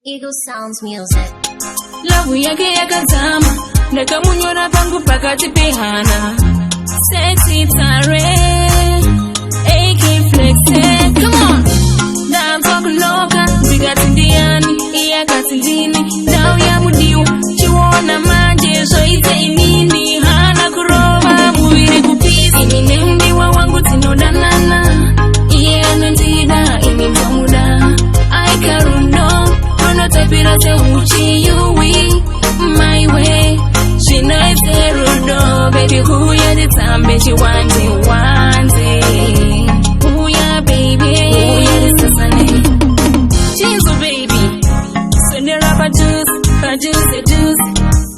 Eagle Sounds Music. Lavu yake yakazama, nakamunyora pangu pakati pehana. Sexy tare, AK flexed. Come on, dance wakuloka, zigati ndiani, iya katindini. Dao ya mudiu, chiwona manje, so ite inini. Hana kuroba, muwiri kupisi. Inine mdiwa wangu tinodanana, iya nantida, ini mwamuda. I karuno, no tapira te uchi you we my way. She knows the road, baby. Who ya the time, baby? She wants it. Who ya, baby? Who ya the sasane? She's a baby. So the rapper juice.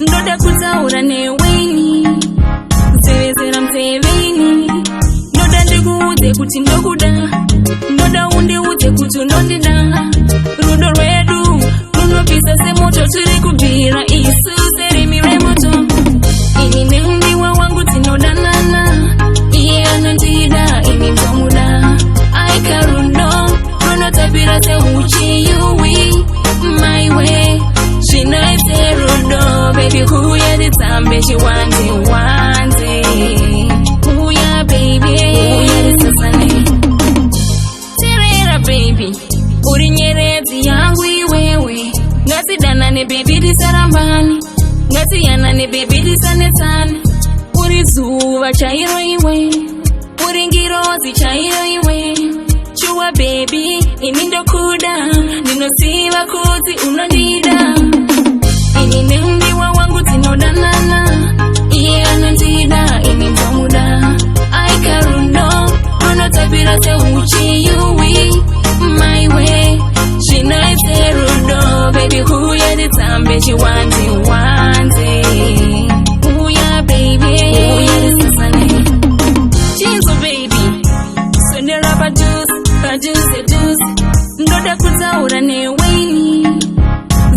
Ndoda kutaura ne weni. Zera mteveni. Ndoda ndikuuze kuti ndokuda. Ndoda undiuze kuti unondida. Rudo redu. Pisa se moto turi kubira isu seri miremoto. Ini mdiwa wangu tinodanana. Iye anandida ini mwamuda. I karuno tapira se uchi yuwi my way. She knows the road, baby. Who ya the time, baby? She wants it. Who ya, baby? Who ya the sasane? Tirera, baby. Uri nyerezi yangu iwewe. Ngati dana ne baby disarambani. Ngati yana ne baby disanetani. Uri zuva chairo iwe. Uri ngirozi chairo iwe. Chua baby imindo kuda. Ninosiva kuti unondida. Inine mdiwa wangu tinodanana. Iye anandida ini mwamuda. I karuno tapira se uchi yuwi my way. She knows the road, baby. Who ya the time, baby? She wants it. Who ya, baby? Who ya the sasane? She's a baby. So the rapper juice. Ndoda kutaura ne weni.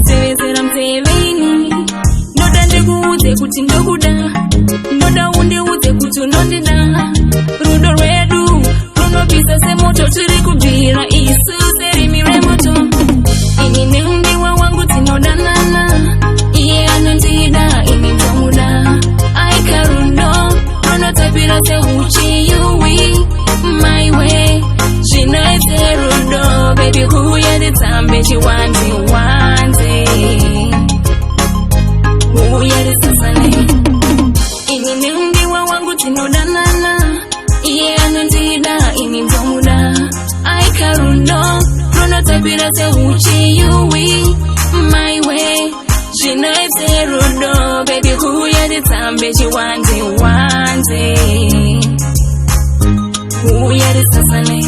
Zera mteveni. Ndoda ndikuuze kuti ndokuda. Ndoda undiuze kuti unondida. Rudo redu. Pisa se moto turi kubira isu seri miremoto. Inine mdiwa wangu tinodanana. Iye anandida ini mwamuda. I karuno tapira se uchi yuwi my way. She knows the road, baby. Who ya the time, baby? She wants it. Who ya the sasane? Inine mdiwa wangu tinodanana. Iye anandida ini mwamuda. I karuno tapira se uchi yuwi my way. She knows the road, baby. Who ya the time, baby? She wants it. Who ya the sasane?